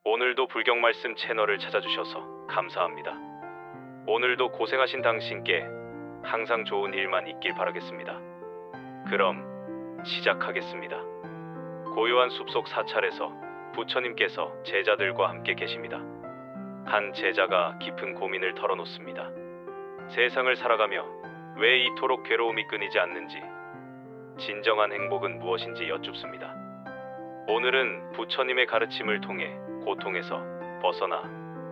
오늘도 불경 말씀 채널을 찾아주셔서 감사합니다. 오늘도 고생하신 당신께 항상 좋은 일만 있길 바라겠습니다. 그럼 시작하겠습니다. 고요한 숲속 사찰에서 부처님께서 제자들과 함께 계십니다. 한 제자가 깊은 고민을 털어놓습니다. 세상을 살아가며 왜 이토록 괴로움이 끊이지 않는지, 진정한 행복은 무엇인지 여쭙습니다. 오늘은 부처님의 가르침을 통해 고통에서 벗어나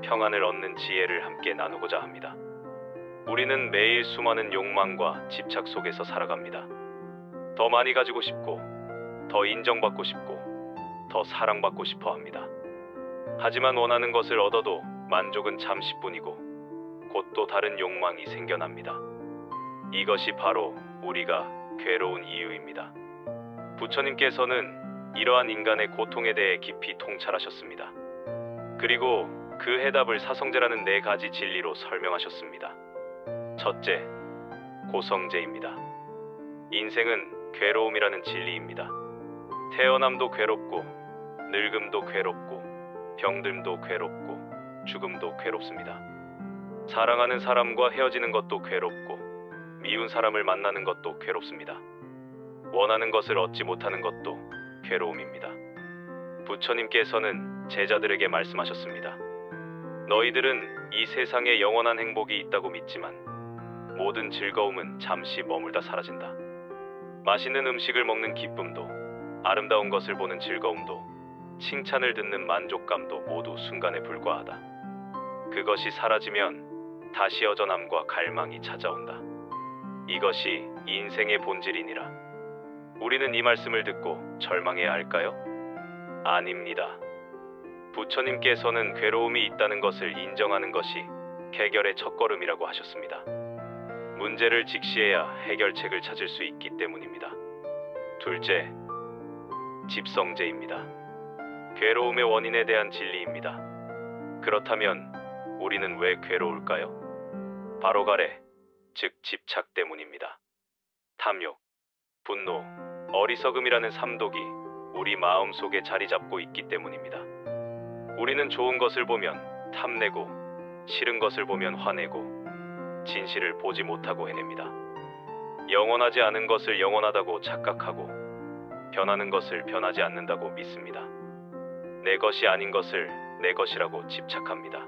평안을 얻는 지혜를 함께 나누고자 합니다. 우리는 매일 수많은 욕망과 집착 속에서 살아갑니다. 더 많이 가지고 싶고, 더 인정받고 싶고, 더 사랑받고 싶어 합니다. 하지만 원하는 것을 얻어도 만족은 잠시뿐이고 곧 또 다른 욕망이 생겨납니다. 이것이 바로 우리가 괴로운 이유입니다. 부처님께서는 이러한 인간의 고통에 대해 깊이 통찰하셨습니다. 그리고 그 해답을 사성제라는 4가지 진리로 설명하셨습니다. 첫째, 고성제입니다. 인생은 괴로움이라는 진리입니다. 태어남도 괴롭고, 늙음도 괴롭고, 병듦도 괴롭고, 죽음도 괴롭습니다. 사랑하는 사람과 헤어지는 것도 괴롭고, 미운 사람을 만나는 것도 괴롭습니다. 원하는 것을 얻지 못하는 것도 괴로움입니다. 부처님께서는 제자들에게 말씀하셨습니다. 너희들은 이 세상에 영원한 행복이 있다고 믿지만 모든 즐거움은 잠시 머물다 사라진다. 맛있는 음식을 먹는 기쁨도, 아름다운 것을 보는 즐거움도, 칭찬을 듣는 만족감도 모두 순간에 불과하다. 그것이 사라지면 다시 여전함과 갈망이 찾아온다. 이것이 인생의 본질이니라. 우리는 이 말씀을 듣고 절망해야 할까요? 아닙니다. 부처님께서는 괴로움이 있다는 것을 인정하는 것이 해결의 첫걸음이라고 하셨습니다. 문제를 직시해야 해결책을 찾을 수 있기 때문입니다. 둘째, 집성제입니다. 괴로움의 원인에 대한 진리입니다. 그렇다면 우리는 왜 괴로울까요? 바로 가래, 즉 집착 때문입니다. 탐욕, 분노, 어리석음이라는 삼독이 우리 마음 속에 자리 잡고 있기 때문입니다. 우리는 좋은 것을 보면 탐내고, 싫은 것을 보면 화내고, 진실을 보지 못하고 해냅니다. 영원하지 않은 것을 영원하다고 착각하고, 변하는 것을 변하지 않는다고 믿습니다. 내 것이 아닌 것을 내 것이라고 집착합니다.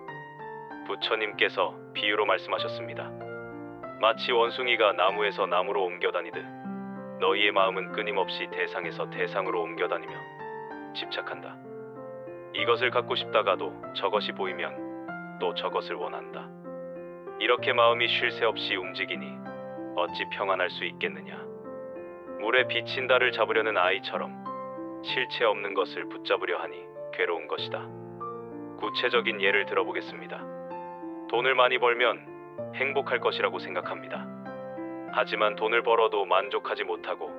부처님께서 비유로 말씀하셨습니다. 마치 원숭이가 나무에서 나무로 옮겨다니듯 너희의 마음은 끊임없이 대상에서 대상으로 옮겨다니며 집착한다. 이것을 갖고 싶다가도 저것이 보이면 또 저것을 원한다. 이렇게 마음이 쉴 새 없이 움직이니 어찌 평안할 수 있겠느냐. 물에 비친 달을 잡으려는 아이처럼 실체 없는 것을 붙잡으려 하니 괴로운 것이다. 구체적인 예를 들어보겠습니다. 돈을 많이 벌면 행복할 것이라고 생각합니다. 하지만 돈을 벌어도 만족하지 못하고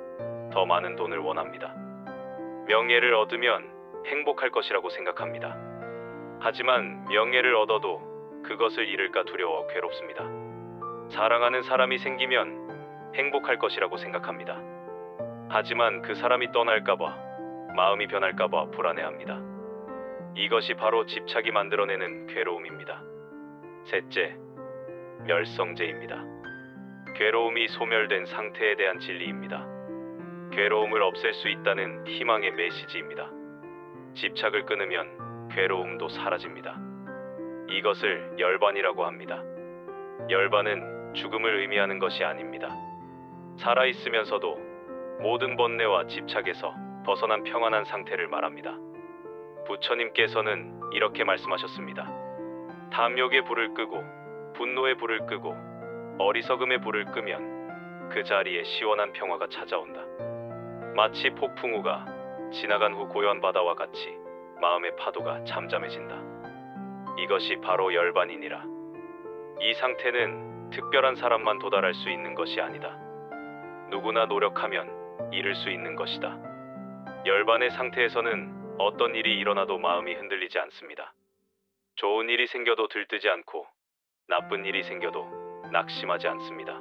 더 많은 돈을 원합니다. 명예를 얻으면 행복할 것이라고 생각합니다. 하지만 명예를 얻어도 그것을 잃을까 두려워 괴롭습니다. 사랑하는 사람이 생기면 행복할 것이라고 생각합니다. 하지만 그 사람이 떠날까봐, 마음이 변할까봐 불안해합니다. 이것이 바로 집착이 만들어내는 괴로움입니다. 셋째, 멸성제입니다. 괴로움이 소멸된 상태에 대한 진리입니다. 괴로움을 없앨 수 있다는 희망의 메시지입니다. 집착을 끊으면 괴로움도 사라집니다. 이것을 열반이라고 합니다. 열반은 죽음을 의미하는 것이 아닙니다. 살아있으면서도 모든 번뇌와 집착에서 벗어난 평안한 상태를 말합니다. 부처님께서는 이렇게 말씀하셨습니다. 탐욕의 불을 끄고, 분노의 불을 끄고, 어리석음의 불을 끄면 그 자리에 시원한 평화가 찾아온다. 마치 폭풍우가 지나간 후 고요한 바다와 같이 마음의 파도가 잠잠해진다. 이것이 바로 열반이니라. 이 상태는 특별한 사람만 도달할 수 있는 것이 아니다. 누구나 노력하면 이룰 수 있는 것이다. 열반의 상태에서는 어떤 일이 일어나도 마음이 흔들리지 않습니다. 좋은 일이 생겨도 들뜨지 않고, 나쁜 일이 생겨도 낙심하지 않습니다.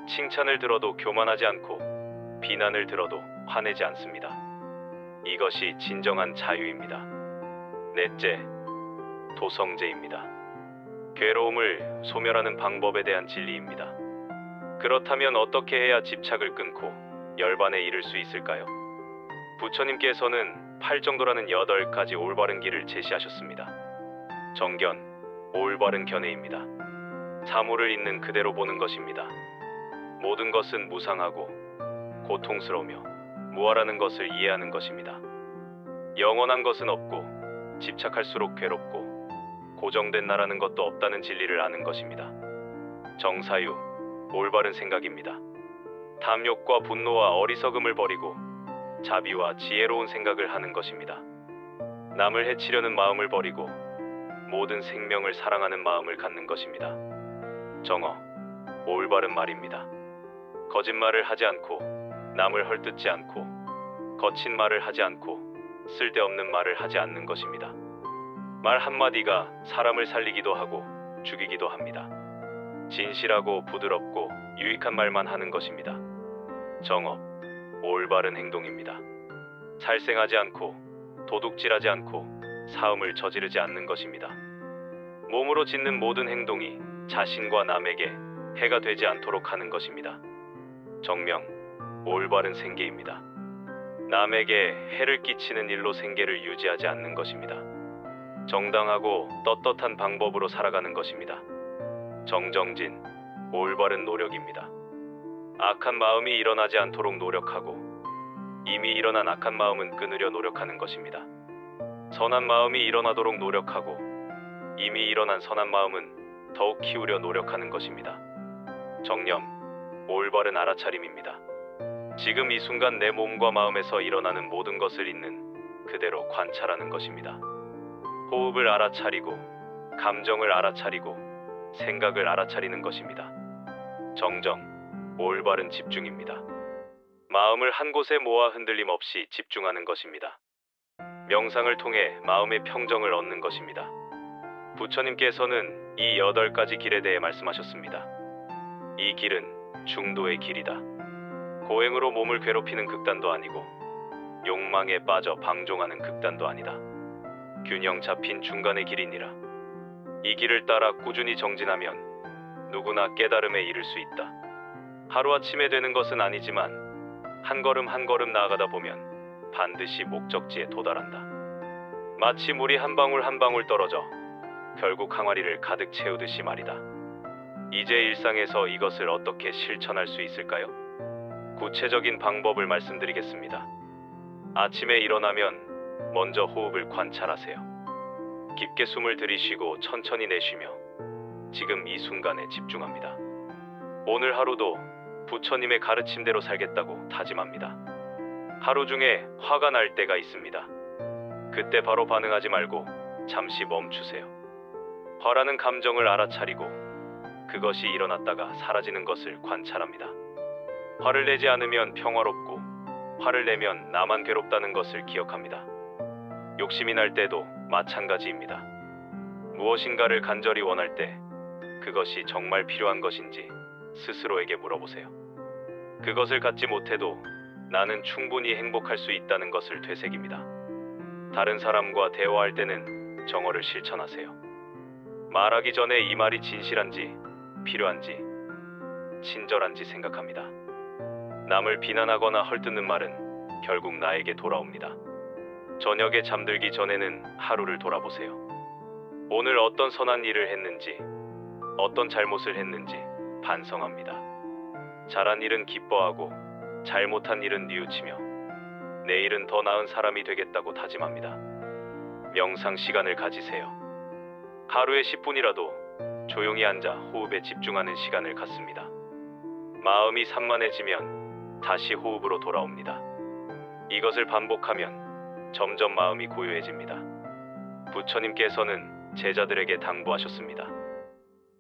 칭찬을 들어도 교만하지 않고, 비난을 들어도 화내지 않습니다. 이것이 진정한 자유입니다. 넷째, 도성제입니다. 괴로움을 소멸하는 방법에 대한 진리입니다. 그렇다면 어떻게 해야 집착을 끊고 열반에 이를 수 있을까요? 부처님께서는 8정도라는 8가지 올바른 길을 제시하셨습니다. 정견, 올바른 견해입니다. 사물을 있는 그대로 보는 것입니다. 모든 것은 무상하고 고통스러우며 무아라는 것을 이해하는 것입니다. 영원한 것은 없고 집착할수록 괴롭고 고정된 나라는 것도 없다는 진리를 아는 것입니다. 정사유, 올바른 생각입니다. 탐욕과 분노와 어리석음을 버리고 자비와 지혜로운 생각을 하는 것입니다. 남을 해치려는 마음을 버리고 모든 생명을 사랑하는 마음을 갖는 것입니다. 정어, 올바른 말입니다. 거짓말을 하지 않고 남을 헐뜯지 않고 거친 말을 하지 않고 쓸데없는 말을 하지 않는 것입니다. 말 한마디가 사람을 살리기도 하고 죽이기도 합니다. 진실하고 부드럽고 유익한 말만 하는 것입니다. 정업, 올바른 행동입니다. 살생하지 않고 도둑질하지 않고 사음을 저지르지 않는 것입니다. 몸으로 짓는 모든 행동이 자신과 남에게 해가 되지 않도록 하는 것입니다. 정명, 올바른 생계입니다. 남에게 해를 끼치는 일로 생계를 유지하지 않는 것입니다. 정당하고 떳떳한 방법으로 살아가는 것입니다. 정정진, 올바른 노력입니다. 악한 마음이 일어나지 않도록 노력하고 이미 일어난 악한 마음은 끊으려 노력하는 것입니다. 선한 마음이 일어나도록 노력하고 이미 일어난 선한 마음은 더욱 키우려 노력하는 것입니다. 정념, 올바른 알아차림입니다. 지금 이 순간 내 몸과 마음에서 일어나는 모든 것을 있는 그대로 관찰하는 것입니다. 호흡을 알아차리고 감정을 알아차리고 생각을 알아차리는 것입니다. 정정, 올바른 집중입니다. 마음을 한 곳에 모아 흔들림 없이 집중하는 것입니다. 명상을 통해 마음의 평정을 얻는 것입니다. 부처님께서는 이 8가지 길에 대해 말씀하셨습니다. 이 길은 중도의 길이다. 고행으로 몸을 괴롭히는 극단도 아니고 욕망에 빠져 방종하는 극단도 아니다. 균형 잡힌 중간의 길이니라. 이 길을 따라 꾸준히 정진하면 누구나 깨달음에 이를 수 있다. 하루아침에 되는 것은 아니지만 한 걸음 한 걸음 나아가다 보면 반드시 목적지에 도달한다. 마치 물이 한 방울 한 방울 떨어져 결국 항아리를 가득 채우듯이 말이다. 이제 일상에서 이것을 어떻게 실천할 수 있을까요? 구체적인 방법을 말씀드리겠습니다. 아침에 일어나면 먼저 호흡을 관찰하세요. 깊게 숨을 들이쉬고 천천히 내쉬며 지금 이 순간에 집중합니다. 오늘 하루도 부처님의 가르침대로 살겠다고 다짐합니다. 하루 중에 화가 날 때가 있습니다. 그때 바로 반응하지 말고 잠시 멈추세요. 화라는 감정을 알아차리고 그것이 일어났다가 사라지는 것을 관찰합니다. 화를 내지 않으면 평화롭고 화를 내면 나만 괴롭다는 것을 기억합니다. 욕심이 날 때도 마찬가지입니다. 무엇인가를 간절히 원할 때 그것이 정말 필요한 것인지 스스로에게 물어보세요. 그것을 갖지 못해도 나는 충분히 행복할 수 있다는 것을 되새깁니다. 다른 사람과 대화할 때는 정어를 실천하세요. 말하기 전에 이 말이 진실한지, 필요한지, 친절한지 생각합니다. 남을 비난하거나 헐뜯는 말은 결국 나에게 돌아옵니다. 저녁에 잠들기 전에는 하루를 돌아보세요. 오늘 어떤 선한 일을 했는지, 어떤 잘못을 했는지 반성합니다. 잘한 일은 기뻐하고 잘못한 일은 뉘우치며 내일은 더 나은 사람이 되겠다고 다짐합니다. 명상 시간을 가지세요. 하루에 10분이라도 조용히 앉아 호흡에 집중하는 시간을 갖습니다. 마음이 산만해지면 다시 호흡으로 돌아옵니다. 이것을 반복하면 점점 마음이 고요해집니다. 부처님께서는 제자들에게 당부하셨습니다.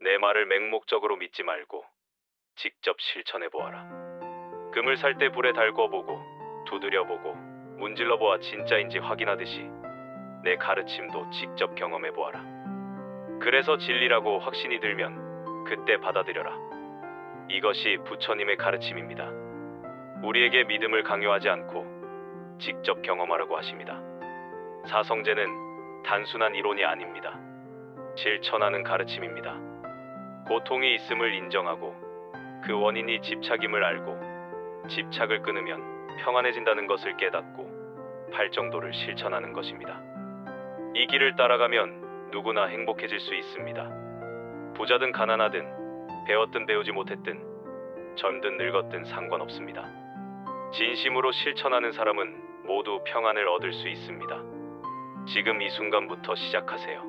내 말을 맹목적으로 믿지 말고 직접 실천해 보아라. 금을 살 때 불에 달궈보고 두드려보고 문질러보아 진짜인지 확인하듯이 내 가르침도 직접 경험해 보아라. 그래서 진리라고 확신이 들면 그때 받아들여라. 이것이 부처님의 가르침입니다. 우리에게 믿음을 강요하지 않고 직접 경험하라고 하십니다. 사성제는 단순한 이론이 아닙니다. 실천하는 가르침입니다. 고통이 있음을 인정하고 그 원인이 집착임을 알고 집착을 끊으면 평안해진다는 것을 깨닫고 팔정도를 실천하는 것입니다. 이 길을 따라가면 누구나 행복해질 수 있습니다. 부자든 가난하든 배웠든 배우지 못했든 젊든 늙었든 상관없습니다. 진심으로 실천하는 사람은 모두 평안을 얻을 수 있습니다. 지금 이 순간부터 시작하세요.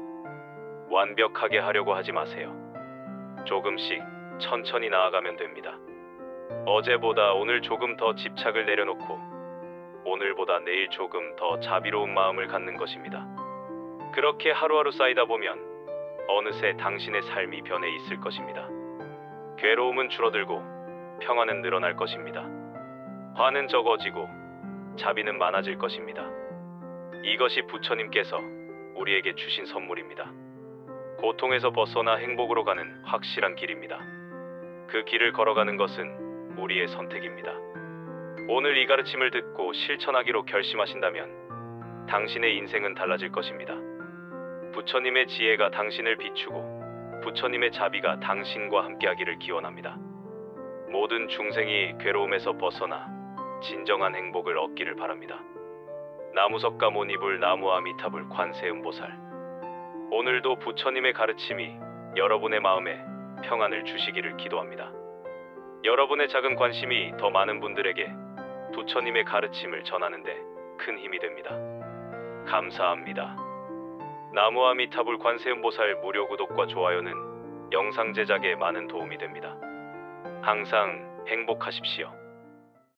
완벽하게 하려고 하지 마세요. 조금씩 천천히 나아가면 됩니다. 어제보다 오늘 조금 더 집착을 내려놓고 오늘보다 내일 조금 더 자비로운 마음을 갖는 것입니다. 그렇게 하루하루 쌓이다 보면 어느새 당신의 삶이 변해 있을 것입니다. 괴로움은 줄어들고 평안은 늘어날 것입니다. 화는 적어지고 자비는 많아질 것입니다. 이것이 부처님께서 우리에게 주신 선물입니다. 고통에서 벗어나 행복으로 가는 확실한 길입니다. 그 길을 걸어가는 것은 우리의 선택입니다. 오늘 이 가르침을 듣고 실천하기로 결심하신다면 당신의 인생은 달라질 것입니다. 부처님의 지혜가 당신을 비추고 부처님의 자비가 당신과 함께하기를 기원합니다. 모든 중생이 괴로움에서 벗어나 진정한 행복을 얻기를 바랍니다. 나무석가 모니불 나무아미타불 관세음보살. 오늘도 부처님의 가르침이 여러분의 마음에 평안을 주시기를 기도합니다. 여러분의 작은 관심이 더 많은 분들에게 부처님의 가르침을 전하는데 큰 힘이 됩니다. 감사합니다. 나무아미타불 관세음보살 무료 구독과 좋아요는 영상 제작에 많은 도움이 됩니다. 항상 행복하십시오.